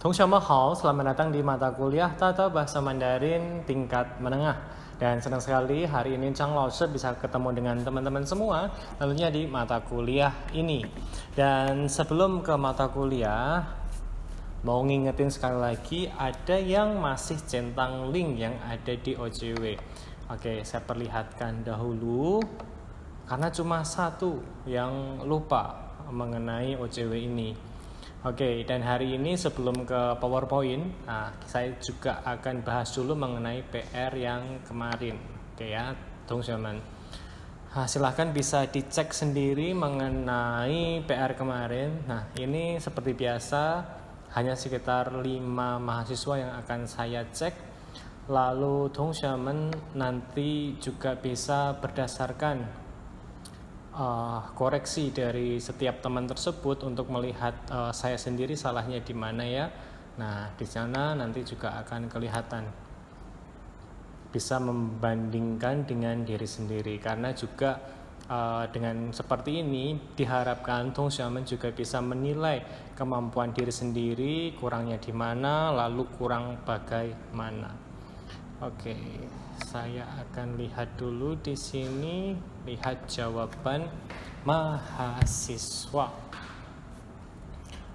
同学们好, selamat datang di mata kuliah Tata Bahasa Mandarin tingkat menengah. Dan senang sekali hari ini Chang Laoshi bisa ketemu dengan teman-teman semua, tentunya di mata kuliah ini. Dan sebelum ke mata kuliah, mau ngingetin sekali lagi, ada yang masih centang link yang ada di OJW. Oke, saya perlihatkan dahulu, karena cuma satu yang lupa mengenai OJW ini. Oke, dan hari ini sebelum ke PowerPoint, saya juga akan bahas dulu mengenai PR yang kemarin. Oke ya, teman-teman. Silahkan bisa dicek sendiri mengenai PR kemarin. Nah, ini seperti biasa, hanya sekitar 5 mahasiswa yang akan saya cek. Lalu teman-teman nanti juga bisa berdasarkan koreksi dari setiap teman tersebut untuk melihat saya sendiri salahnya di mana ya. Nah, di sana nanti juga akan kelihatan, bisa membandingkan dengan diri sendiri, karena juga dengan seperti ini diharapkan teman-teman juga bisa menilai kemampuan diri sendiri, kurangnya di mana, lalu kurang bagaimana. Oke, saya akan lihat dulu di sini, lihat jawaban mahasiswa.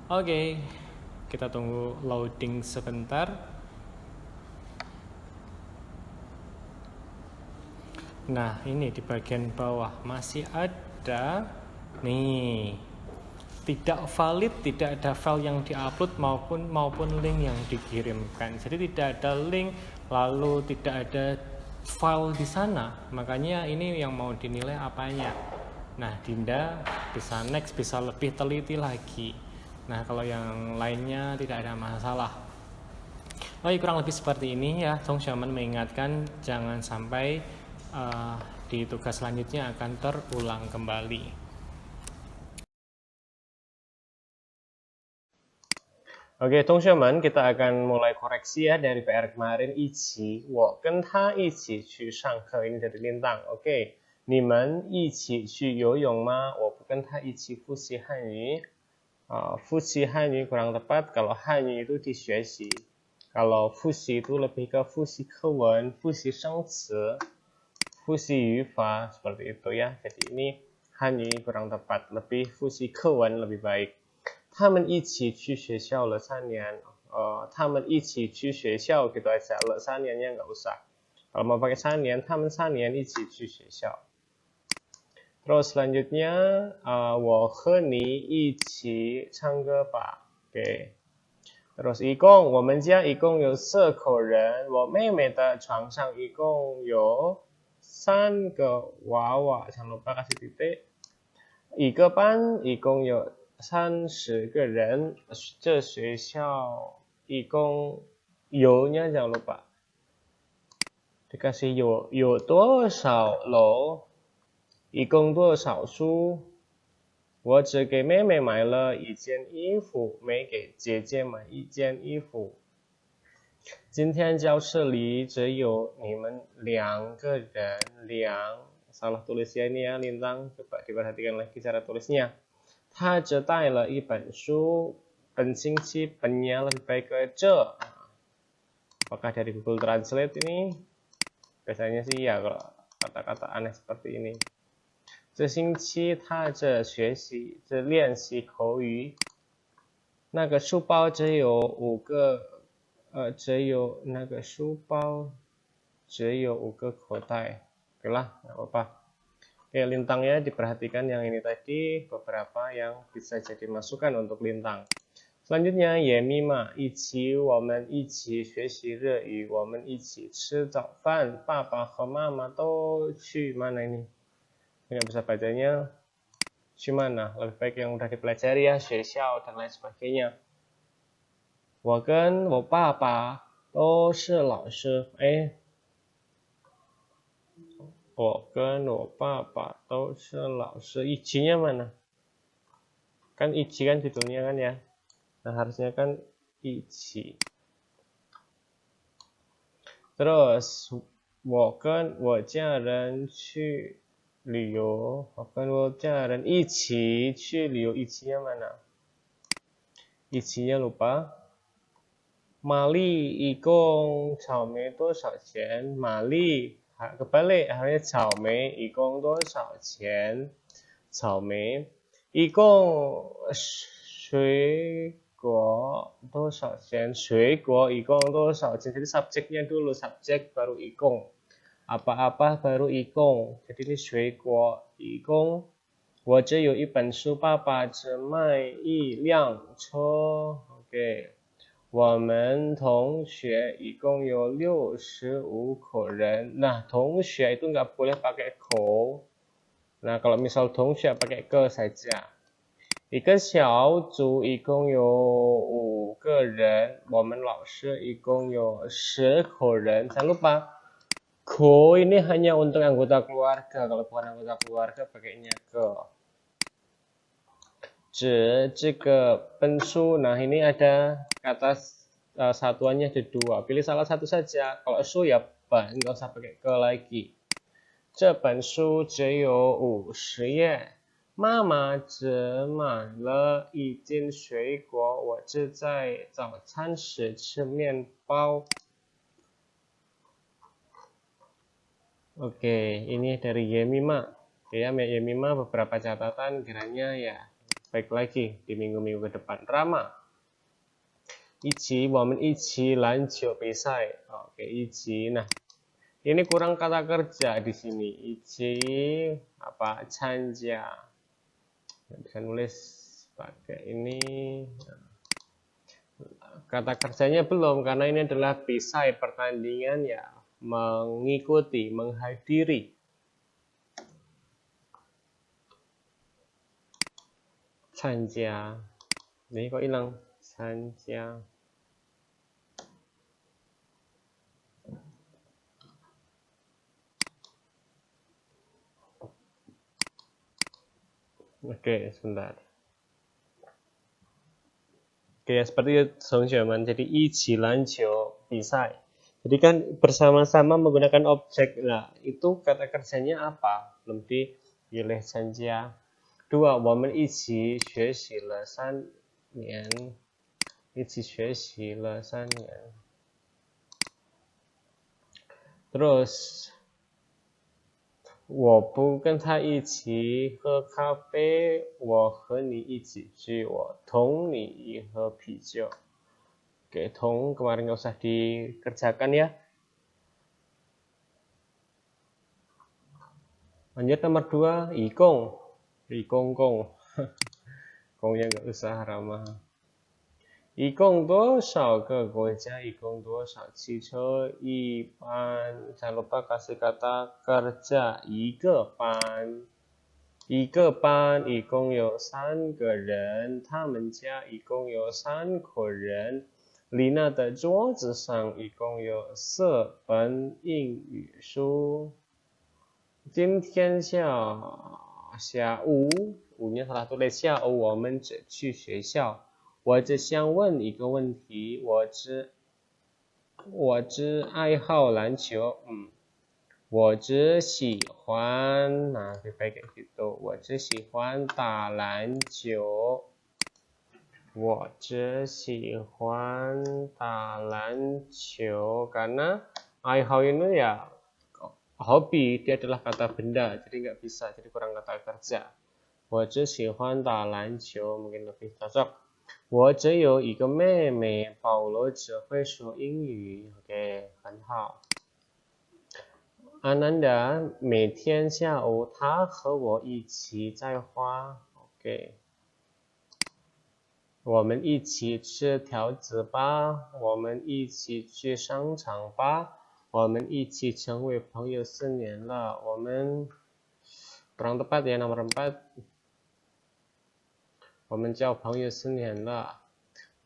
Oke, kita tunggu loading sebentar. Nah, ini di bagian bawah masih ada nih, tidak valid, tidak ada file yang diupload maupun link yang dikirimkan. Jadi tidak ada link, lalu tidak ada file di sana. Makanya ini yang mau dinilai apanya. Nah, Dinda bisa next, bisa lebih teliti lagi. Nah, kalau yang lainnya tidak ada masalah. Oke, kurang lebih seperti ini ya. Teman-teman mengingatkan jangan sampai di tugas selanjutnya akan terulang kembali. Oke, teman-teman, kita akan mulai koreksi ya dari PR kemarin. 一起我跟他一起去上课 ini dari Lintang. Oke, 你们一起去游泳吗？我不跟他一起复习汉语。复习汉语 kurang tepat, kalau 汉语 itu 学习. Kalau 复习 itu lebih ke 复习课文, 复习生词, 复习语法, seperti itu ya. Jadi ini 汉语 kurang tepat, lebih 复习课文 lebih baik. 他们一起去学校了3年.他们一起去学校 gitu aja. Le 3年nya nggak usah. Kalau mau pakai 3年, 他们3年一起去学校. Terus selanjutnya, 我和你一起唱歌吧. Oke. Terus 一共, 我们家一共有4口人. 我妹妹的床上一共有3个娃娃. Jangan lupa kasih titik. 一个班一共有30个人, 这学校一共有nya jangan lupa. Dikasih有多少楼, 一共多少书. 我只给妹妹买了1件衣服, 没给姐姐买1件衣服. 今天教室里只有你们2个人. Salah tulis ya ini ya, Lintang. Coba diperhatikan lagi cara tulisnya. 他只带了一本书. 本星期 pennya lebih baik ke 这. Apakah dari Google Translate ini? Biasanya sih ya kalau kata-kata aneh seperti ini. 这星期他这学习这练习口语. 那个书包只有5个那个书包只有5个口袋. Oke lah, nggak apa-apa. Oke, Lintangnya diperhatikan yang ini tadi, beberapa yang bisa jadi masukan untuk Lintang. Selanjutnya, 也密码一起我们一起学习日语我们一起吃早饭爸爸和妈妈都去 mana ini? Nggak bisa bacanya. 去mana? Lebih baik yang udah dipelajari ya, 学校 dan lain sebagainya. 我跟我爸爸都是老师. 我跟我爸爸都是老师. Ichinya mana? Kan ichi kan judulnya kan ya. Nah, harusnya kan ichi. Terus, 我跟我家人去旅游. 我跟我家人一起去旅游. Ichinya mana? Ichinya lupa. 玛丽一共草莓多少钱？玛丽 kebalik harusnya 草莓一共多少钱？草莓一共水果多少钱？水果一共多少钱？Jadi subjeknya dulu, subjek baru 一共。apa-apa baru 一共。Jadi ini 水果一共。我只有一本书，爸爸只卖一辆车。OK。我们同学一共有65口人. Nah, 同学 itu nggak boleh pakai 口. Nah, kalau misal 同学 pakai ke saja. 一个小组一共有5个人，我们老师一共有10口人. Jangan lupa, ko ini hanya untuk anggota keluarga. Kalau bukan anggota keluarga, pakainya ke. 指这个本书, nah ini ada kata satuannya ada 2. Pilih salah satu saja. Kalau su ya ban, nggak usah pakai ke lagi. 这本书只有50页。妈妈只买了一斤水果，我只在早餐时吃面包。Oke, ini dari Yemima. Oke ya, Yemima beberapa catatan kiranya ya. Baik lagi di minggu-minggu ke depan. Rama. 一起我们一起篮球比赛. Oke, 一起. Nah, ini kurang kata kerja di sini. 一起apa? 参加. Bisa nulis pakai ini. Kata kerjanya belum karena ini adalah bisai pertandingan ya, mengikuti, menghadiri. Sanja. Ini kok hilang? Sanja. Oke, sebentar. Oke, seperti itu teman-teman. Jadi 一起篮球比赛. Jadi kan bersama-sama menggunakan objek. Nah, itu kata kerjanya apa? Belum dipilih saja. 2. 我们一起学习了3年. 一起学习了3年. Terus 我不跟他一起喝咖啡，我和你一起去，我同你一喝啤酒. Oke, tong kemarin nggak usah dikerjakan ya. Lanjut nomor 2, ikong. Ikong-kong. Kongnya nggak usah ramah. 一共多少个国家？一共多少汽车？一班 jangan lupa kasih kata kerja 一个班。一个班一共有3个人，他们家一共有3口人。丽娜的桌子上一共有4本英语书。今天下午 nya salah tulis 下午我们只去学校。我只想问一个问题，我只爱好篮球，我只喜欢我只喜欢打篮球，我只喜欢打篮球karena 爱好 ini ya hobi, dia adalah kata benda, jadi nggak bisa, jadi kurang kata kerja. 我只喜欢打篮球 mungkin lebih cocok. 我只有一个妹妹，保罗只会说英语。OK， 很好。Ananda 每天下午他和我一起在花。OK， 我们一起吃条子吧，我们一起去商场吧，我们一起成为朋友4年了。我们 kurang tepat ya nomor 4。我们交朋友4年了。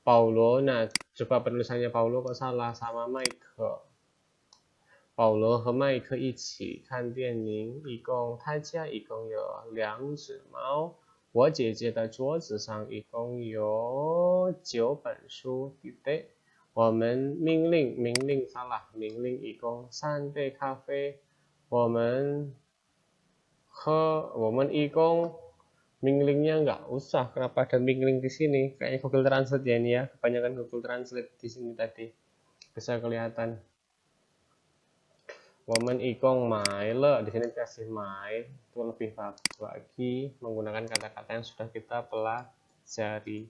保罗 nah coba penulisannya Paulo kok salah sama Mike. 保罗和麦克一起看电影，他家一共有2只猫。我姐姐的桌子上一共有9本书。我们命令 salah 命令一共3杯咖啡。我们一共 Minglingnya nggak usah. Kenapa ada mingling di sini? Kayaknya Google Translate ya ini ya. Kebanyakan Google Translate di sini tadi. Bisa kelihatan. Woman ikong mai le, di sini dikasih mai, itu lebih bagus lagi menggunakan kata-kata yang sudah kita pelajari.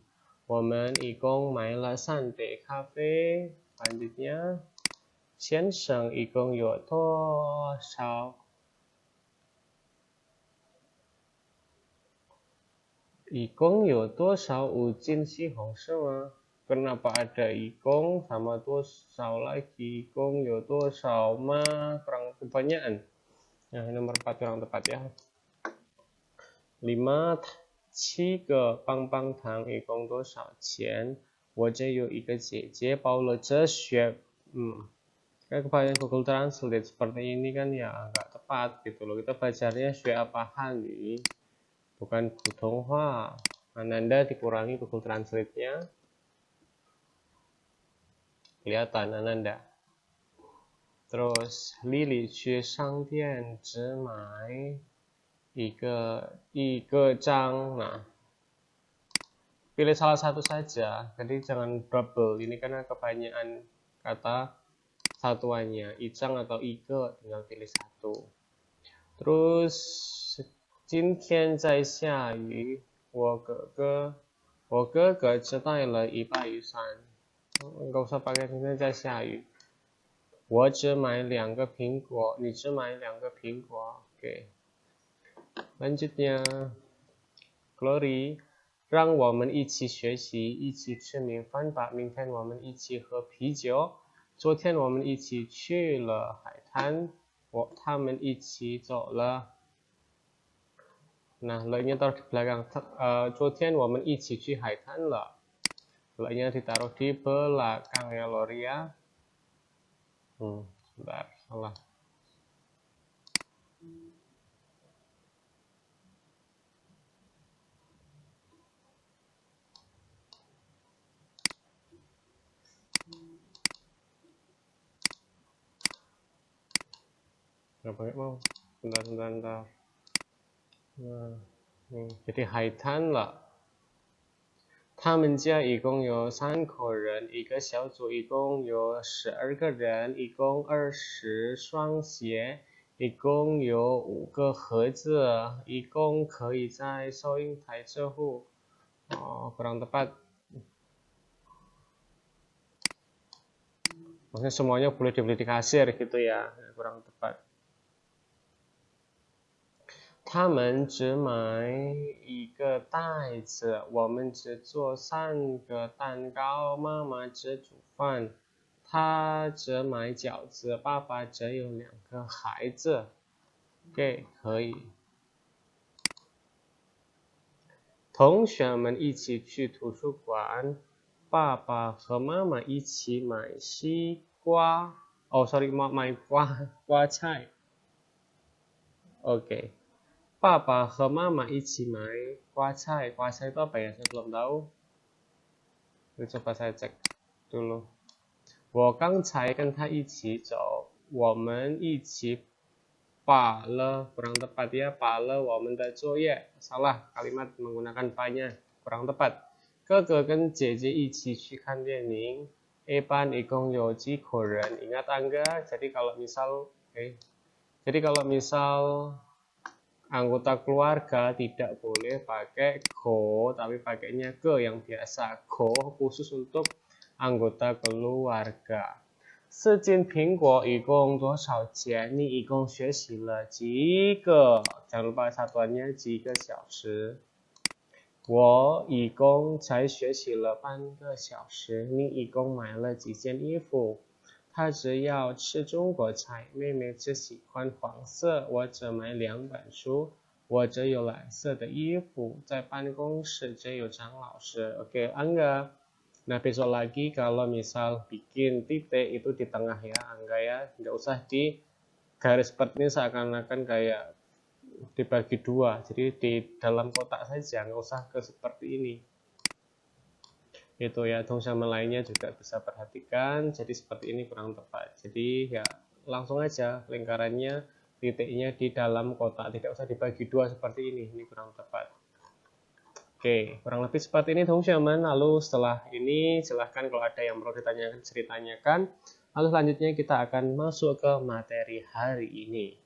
Woman ikong mai le sante cafe. Selanjutnya, 先生一共有多少？一共有多少五斤西红柿吗？ Kenapa ada ikong sama tosau lagi? Ikong yo tosau ma kurang kebanyakan. Nah, nomor 4 kurang tepat ya. 5七个棒棒糖一共多少钱？我这有一个姐姐包了这些。Kayak kebanyakan Google Translate seperti ini kan ya nggak tepat gitu loh. Kita belajarnya shui apa hali, bukan Putonghua. Ananda dikurangi Google Translate-nya. Kelihatan Ananda. Terus Lily 去商店只买一个章. Nah, pilih salah satu saja. Jadi jangan double. Ini karena kebanyakan kata satuannya. Icang atau ike, tinggal pilih satu. Terus 今天在下雨，我哥哥只带了一把雨伞。Enggak usah pakai 今天在下雨。我只买2个苹果，你只买2个苹果。Oke. Lanjutnya, Glory, 让我们一起学习，一起吃米饭吧。明天我们一起喝啤酒。昨天我们一起去了海滩，他们一起走了。Nah, le-nya taruh di belakang. 昨天我们一起去海滩了。Le-nya ditaruh di belakang ya, Loria. Sebentar, salah. Nggak pakai mau. Bentar. Nah, jadi haitan lah. 他们家一共有3口人，一个小组一共有12个人，一共20双鞋，一共有5个盒子，一共可以在收银台支付。kurang tepat. Maksudnya semuanya boleh dibeli di kasir gitu ya, kurang tepat. 他们只买一个袋子，我们只做3个蛋糕，妈妈只煮饭，他只买饺子，爸爸只有2个孩子。OK， 可以。同学们一起去图书馆，爸爸和妈妈一起买西瓜。买瓜菜。OK。爸爸和妈妈一起买瓜菜。瓜菜itu apa ya? Saya belum tahu. Coba saya cek dulu. 我刚才跟他一起走，我们一起把了 kurang tepat ya, 把了我们的作业。Salah kalimat menggunakan pa-nya, kurang tepat. 哥哥跟姐姐一起去看电影。A班一共有几口人？ Ingat angga? Jadi kalau misal anggota keluarga tidak boleh pakai ko, tapi pakainya ke yang biasa. Ko khusus untuk anggota keluarga. 4斤苹果一共多少钱？ 你一共学习了几个？ Jangan lupa satuannya 几个小时。我一共才学习了半个小时。你一共买了几件衣服？他只要吃中国菜，妹妹只喜欢黄色，我只买2本书，我只有蓝色的衣服，在办公室只有张老师。Oke, Angga. Nah, besok lagi kalau misal bikin titik itu di tengah ya, Angga ya. Nggak usah di garis seperti ini seakan-akan kayak dibagi 2. Jadi di dalam kotak saja, nggak usah ke seperti ini. Itu ya, sama lainnya juga bisa perhatikan. Jadi seperti ini kurang tepat. Jadi ya langsung aja lingkarannya, titiknya di dalam kotak, tidak usah dibagi 2 seperti ini kurang tepat. Oke, kurang lebih seperti ini teman-teman. Lalu setelah ini silahkan kalau ada yang perlu ditanyakan. Lalu selanjutnya kita akan masuk ke materi hari ini.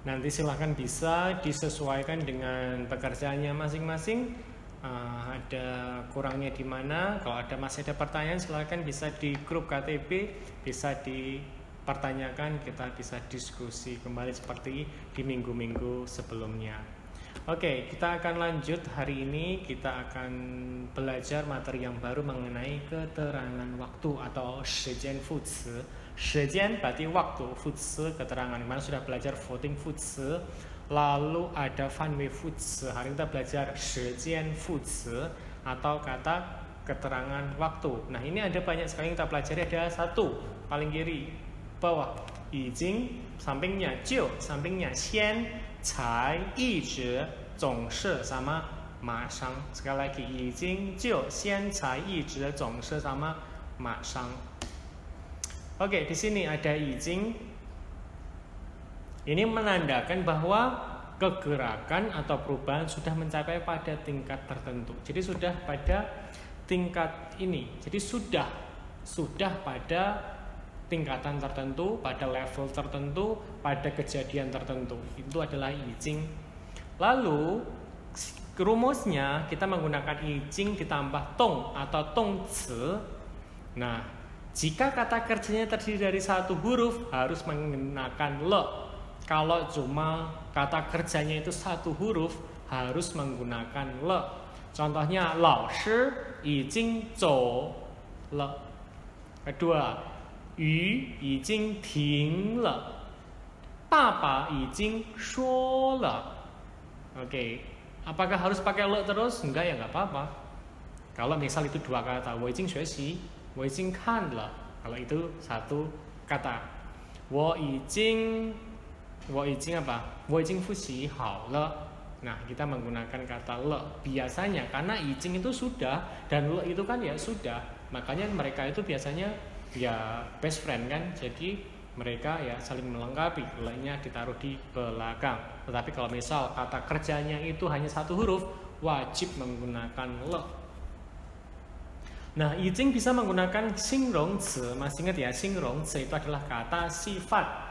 Nanti silahkan bisa disesuaikan dengan pekerjaannya masing-masing. Ada kurangnya di mana. Kalau masih ada pertanyaan silahkan bisa di grup KTB, bisa dipertanyakan, kita bisa diskusi kembali seperti di minggu-minggu sebelumnya. Oke, kita akan lanjut. Hari ini kita akan belajar materi yang baru mengenai keterangan waktu atau 时间副词. 时间 berarti waktu, 副词 keterangan. Dimana sudah belajar voting 副词, lalu ada 范围副词. Hari ini kita belajar 时间副词 atau kata keterangan waktu. Nah, ini ada banyak sekali yang kita pelajari. Ada satu paling kiri bawah, 已经 sampingnya, 就 sampingnya, 先 才 一直 总是 sama 马上. Sekali lagi, 已经 就 先才 一直 总是 sama 马上. Oke, di sini ada 已经. Ini menandakan bahwa kegerakan atau perubahan sudah mencapai pada tingkat tertentu. Jadi sudah pada tingkat ini. Jadi sudah pada tingkatan tertentu, pada level tertentu, pada kejadian tertentu. Itu adalah 已经. Lalu rumusnya kita menggunakan 已经 ditambah 动 atau 动词. Nah, jika kata kerjanya terdiri dari satu huruf harus menggunakan le. Kalau cuma kata kerjanya itu satu huruf harus menggunakan le. Contohnya 老师已经走了. Kedua, 雨已经停了，爸爸已经说了. Oke, apakah harus pakai le terus? Enggak, ya enggak apa-apa. Kalau misal itu dua kata, 我已经学习，我已经看了. Kalau itu satu kata, 我已经apa? 我已经复习好了. Nah, kita menggunakan kata le biasanya karena 已经itu sudah dan le itu kan ya sudah. Makanya mereka itu biasanya ya best friend kan, jadi mereka ya saling melengkapi, le-nya ditaruh di belakang. Tetapi kalau misal kata kerjanya itu hanya satu huruf, wajib menggunakan le. Nah, 已经 bisa menggunakan 形容词. Masih ingat ya, 形容词 itu adalah kata sifat.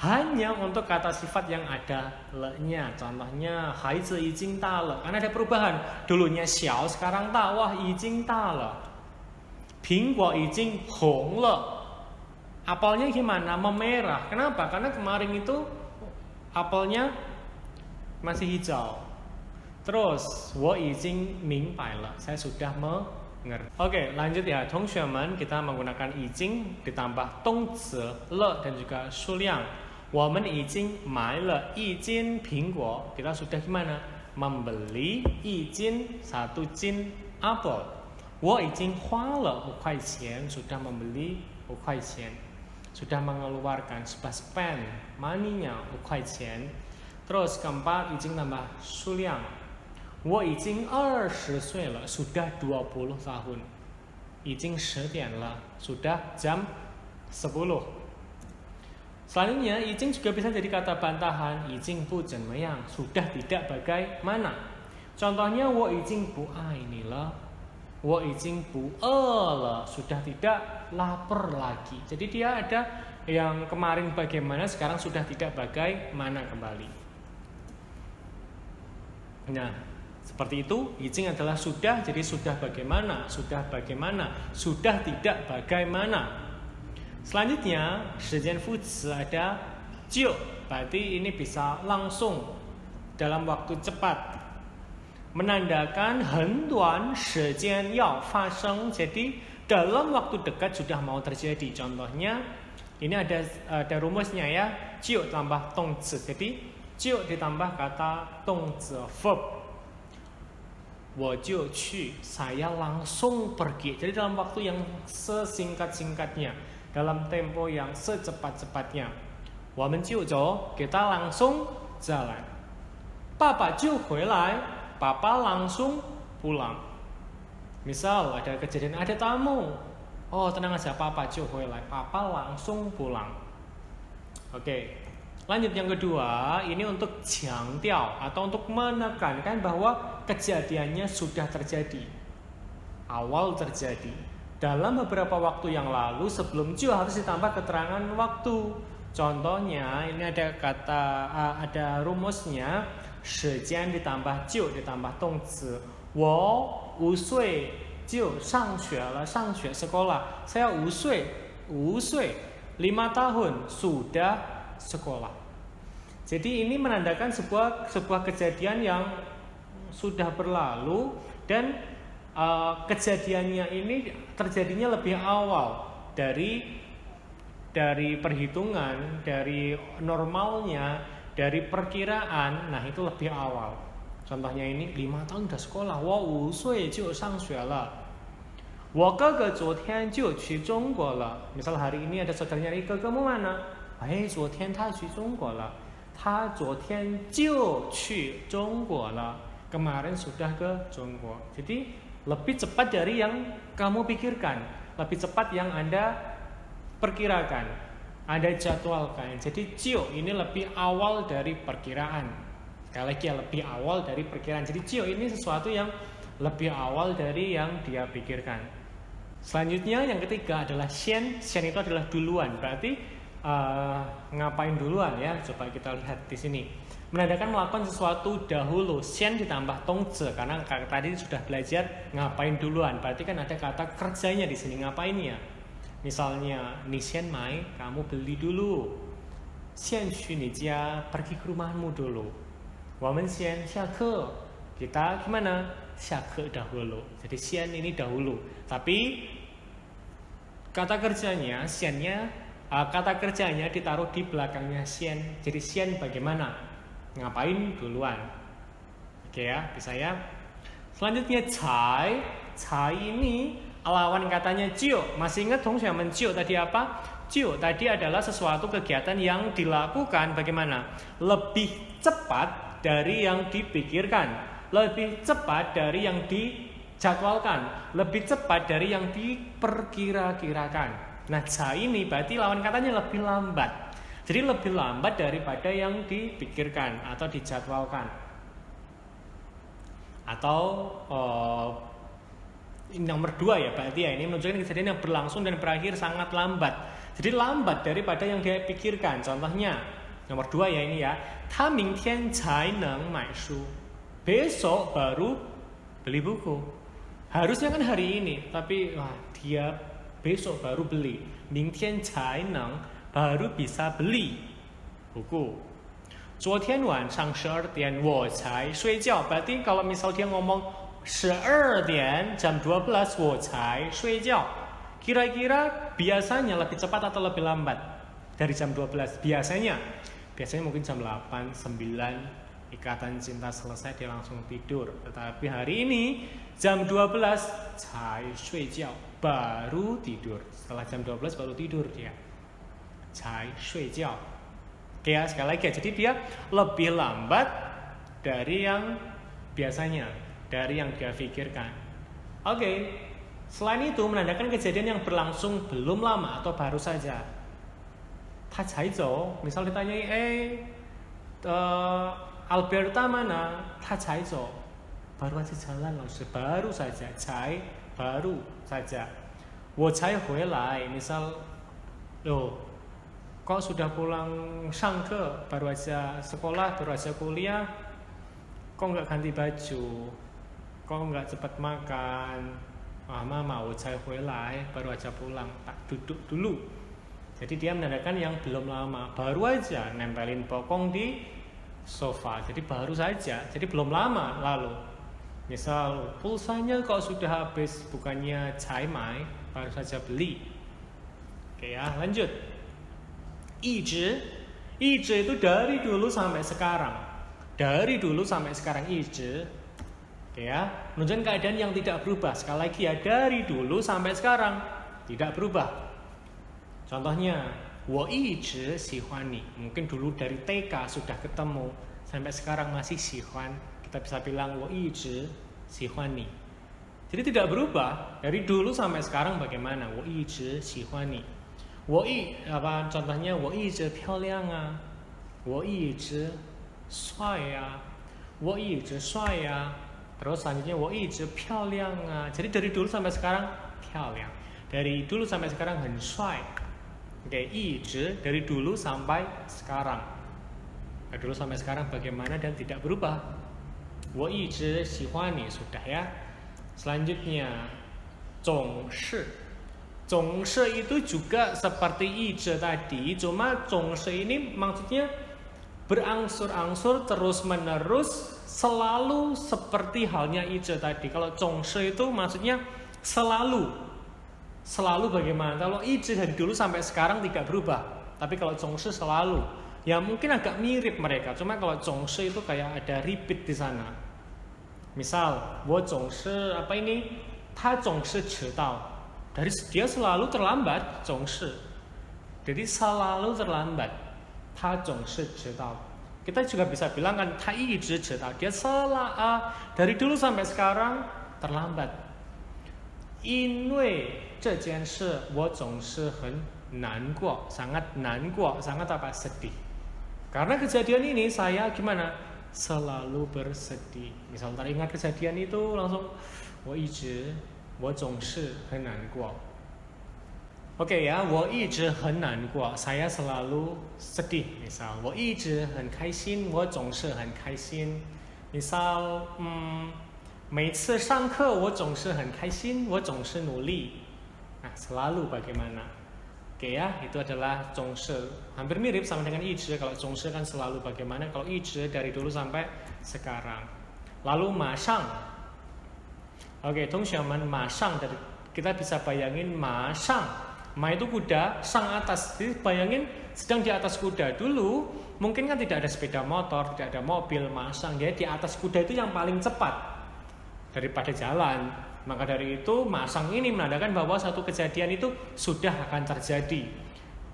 Hanya untuk kata sifat yang ada le-nya. Contohnya 孩子已经大了. Karena ada perubahan. Dulunya 小, sekarang 大. Wah, 已经大了. 苹果已经红了. Apelnya gimana? Memerah. Kenapa? Karena kemarin itu apelnya masih hijau. Terus, 我已经明白了. Saya sudah mengerti. Oke, lanjut ya. 同学们, kita menggunakan 已经 ditambah 动词 le dan juga 数量. 我们已经买了一斤苹果. Kita sudah gimana? Membeli 一斤, 1 斤 apel. 我已经花了5块钱, sudah membeli 5块钱, sudah mengeluarkan, sudah spend money-nya 5块钱. Terus keempat, 已经 tambah 数量. 我已经20岁了, sudah 20 tahun. 已经10点了, sudah jam 10. Selanjutnya, 已经 juga bisa jadi kata bantahan. 已经不怎么样, sudah tidak bagaimana. Contohnya, 我已经不爱你了. 我已经不饿了, sudah tidak lapar lagi. Jadi dia ada yang kemarin bagaimana, sekarang sudah tidak bagaimana kembali. Nah, seperti itu. 已经 adalah sudah, jadi sudah bagaimana, sudah bagaimana, sudah tidak bagaimana. Selanjutnya, 时间副词 ada 就, berarti ini bisa langsung dalam waktu cepat. Menandakan 很短时间要发生, jadi dalam waktu dekat sudah mau terjadi. Contohnya ini ada rumusnya ya, 就 tambah 动词. Jadi 就 ditambah kata 动词 verb. 我就去, saya langsung pergi. Jadi dalam waktu yang sesingkat-singkatnya, dalam tempo yang secepat-cepatnya. 我们就走, kita langsung jalan. 爸爸就回来, papa langsung pulang. Misal ada kejadian, ada tamu. Oh, tenang aja, papa 就回来, papa langsung pulang. Oke. Lanjut yang kedua, ini untuk 强调 atau untuk menekankan bahwa kejadiannya sudah terjadi, awal terjadi. Dalam beberapa waktu yang lalu sebelum jiu harus ditambah keterangan waktu. Contohnya ini ada rumusnya, 时间 ditambah 就 ditambah 动词。我5岁就上学了，上学 sekolah. Saya 5岁5 tahun sudah sekolah. Jadi ini menandakan sebuah kejadian yang sudah berlalu dan kejadiannya ini terjadinya lebih awal dari perhitungan, dari normalnya, dari perkiraan. Nah itu lebih awal. Contohnya ini 5 tahun sudah sekolah. 我5岁就上学了。我哥哥昨天就去中国了。Misal hari ini ada saudaranya nyari, "哥哥mu mana?" 昨天他去中国了。他昨天就去中国了。Kemarin sudah ke Jonggo. Jadi lebih cepat dari yang kamu pikirkan, lebih cepat yang Anda perkirakan, Anda jadwalkan. Jadi jiu ini lebih awal dari perkiraan. Sekali lagi lebih awal dari perkiraan. Jadi jiu ini sesuatu yang lebih awal dari yang dia pikirkan. Selanjutnya yang ketiga adalah xian. Xian itu adalah duluan. Berarti ngapain duluan ya? Coba kita lihat di sini. Menandakan melakukan sesuatu dahulu. Xian ditambah tongzi karena tadi sudah belajar ngapain duluan. Berarti kan ada kata kerjanya di sini, ngapainnya. Misalnya, ni xian mai, kamu beli dulu. Xian qu ni jia, pergi ke rumahmu dulu. Wamen xian xia ke, kita gimana? Xia ke dahulu. Jadi xian ini dahulu. Tapi kata kerjanya, kata kerjanya ditaruh di belakangnya xian. Jadi xian bagaimana? Ngapain duluan? Oke ya, bisa ya. Selanjutnya cai. Cai ini lawan katanya jiu. Masih ingat dong saya jiu tadi apa? Jiu tadi adalah sesuatu kegiatan yang dilakukan bagaimana? Lebih cepat dari yang dipikirkan, lebih cepat dari yang dijadwalkan, lebih cepat dari yang diperkira-kirakan. Nah, cai ini berarti lawan katanya lebih lambat. Jadi lebih lambat daripada yang dipikirkan atau dijadwalkan. Atau nomor 2 ya berarti ya, ini menunjukkan kejadian yang berlangsung dan berakhir sangat lambat. Jadi lambat daripada yang dia pikirkan. Contohnya nomor 2 ya ini ya, 他明天才能买书. Besok baru beli buku. Harusnya kan hari ini, tapi dia besok baru beli. 明天才能 baru bisa beli buku. 昨天晚上12点我才睡觉. Berarti kalau misal dia ngomong 12 点 jam 12 我才睡觉. Kira-kira biasanya lebih cepat atau lebih lambat dari jam 12? Biasanya mungkin jam 8, 9 ikatan cinta selesai dia langsung tidur. Tetapi hari ini jam 12 才睡觉 baru tidur. Setelah jam 12 baru tidur dia. 才睡觉. Oke ya, sekali lagi ya. Jadi dia lebih lambat dari yang biasanya, dari yang dia pikirkan. Oke. Selain itu menandakan kejadian yang berlangsung belum lama atau baru saja. Ta cai zou, misal ditanyai, Alberta mana? Ta cai zou. Baru aja jalan langsung, baru saja. Cai, baru saja. Wo cai hui lai, misal, kok sudah pulang sangke, baru aja sekolah, baru aja kuliah, kok nggak ganti baju, kok nggak cepat makan. Mama, wo cai hui lai, baru aja pulang, tak duduk dulu. Jadi dia menandakan yang belum lama, baru aja nempelin bokong di sofa. Jadi baru saja, jadi belum lama lalu. Misal pulsanya kok sudah habis, bukannya cai mai, baru saja beli. Oke ya, lanjut. 一直itu dari dulu sampai sekarang. Dari dulu sampai sekarang 一直. Oke ya, menunjukkan keadaan yang tidak berubah. Sekali lagi ya, dari dulu sampai sekarang tidak berubah. Contohnya, 我一直喜欢你. Mungkin dulu dari TK sudah ketemu, sampai sekarang masih 喜欢. Kita bisa bilang 我一直喜欢你. Jadi tidak berubah dari dulu sampai sekarang bagaimana? 我一直喜欢你. Contohnya 我一直漂亮啊. 我一直帅啊. 我一直帅啊. Terus selanjutnya 我一直漂亮啊. Jadi dari dulu sampai sekarang 漂亮. Dari dulu sampai sekarang 很帅. Oke, 一直 dari dulu sampai sekarang. Dari dulu sampai sekarang bagaimana dan tidak berubah. 我一直喜欢你 sudah ya. Selanjutnya 总是. 总是 itu juga seperti 一直 tadi, cuma 总是 ini maksudnya berangsur-angsur terus-menerus selalu seperti halnya 一直 tadi. Kalau 总是 itu maksudnya selalu. Selalu bagaimana? Kalau 一直 dari dulu sampai sekarang tidak berubah. Tapi kalau 总是 selalu. Ya mungkin agak mirip mereka. Cuma kalau 总是 itu kayak ada repeat di sana. Misal, 我总是 apa ini? 他总是迟到. Dari dia selalu terlambat, 总是. Jadi selalu terlambat. 他总是迟到. Kita juga bisa bilang kan 他一直迟到. Dia dari dulu sampai sekarang terlambat. 因为这件事我总是很难过, sangat 难过, sangat apa? Sedih. Karena kejadian ini saya gimana? Selalu bersedih. Misal teringat kejadian itu langsung 我总是很难过. Oke ya, 我一直很难过. Saya selalu sedih. Misal, 我一直很开心. 我总是很开心. Misal, 每次上课我总是很开心. 我总是努力. Nah, selalu bagaimana? Oke ya, itu adalah 总是. Hampir mirip sama dengan 一直. Kalau 总是kan selalu bagaimana? Kalau 一直 dari dulu sampai sekarang. Lalu 马上. Oke, 同学们, 马上 dari kita bisa bayangin 马上. Ma itu kuda, sang atas. Jadi bayangin sedang di atas kuda. Dulu mungkin kan tidak ada sepeda motor, tidak ada mobil, masang. Dia di atas kuda itu yang paling cepat daripada jalan. Maka dari itu masang ini menandakan bahwa satu kejadian itu sudah akan terjadi.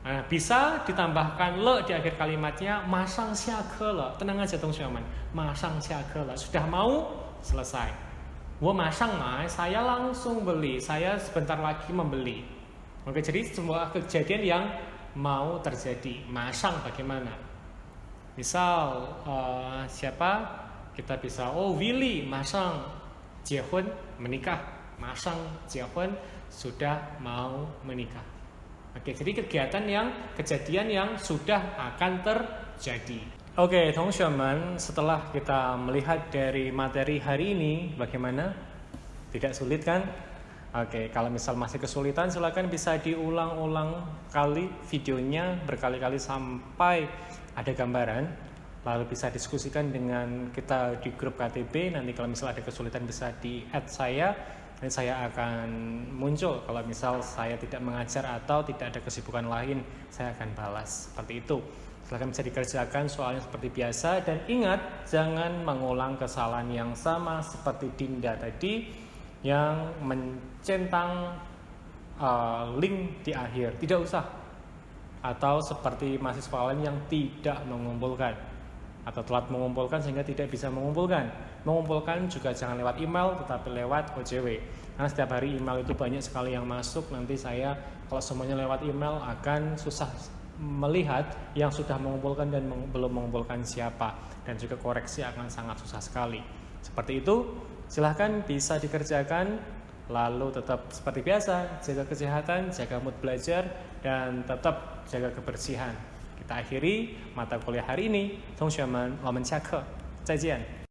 Nah, bisa ditambahkan le di akhir kalimatnya, masang xiake le. Tenang aja teman-teman, masang xiake le. Sudah mau selesai. Wo masang mai, saya langsung beli. Saya sebentar lagi membeli. Oke, jadi sebuah kejadian yang mau terjadi. Masang bagaimana? Misal siapa? Kita bisa Willy masang 结婚 menikah. Masang 结婚 sudah mau menikah. Oke, jadi kejadian yang sudah akan terjadi. Oke, teman-teman, setelah kita melihat dari materi hari ini, bagaimana? Tidak sulit kan? Oke, kalau misal masih kesulitan silakan bisa diulang-ulang kali videonya berkali-kali sampai ada gambaran. Lalu bisa diskusikan dengan kita di grup KTB. Nanti kalau misal ada kesulitan bisa di-add saya. Dan saya akan muncul. Kalau misal saya tidak mengajar atau tidak ada kesibukan lain, saya akan balas. Seperti itu. Silakan bisa dikerjakan soalnya seperti biasa. Dan ingat, jangan mengulang kesalahan yang sama seperti Dinda tadi yang mencentang link di akhir. Tidak usah. Atau seperti mahasiswa lain yang tidak mengumpulkan atau telat mengumpulkan sehingga tidak bisa mengumpulkan. Mengumpulkan juga jangan lewat email tetapi lewat OJW. Karena setiap hari email itu banyak sekali yang masuk. Nanti saya kalau semuanya lewat email akan susah melihat yang sudah mengumpulkan dan belum mengumpulkan siapa. Dan juga koreksi akan sangat susah sekali. Seperti itu. Silahkan bisa dikerjakan, lalu tetap seperti biasa, jaga kesehatan, jaga mood belajar, dan tetap jaga kebersihan. Kita akhiri mata kuliah hari ini. 同学们，我们下课，再见。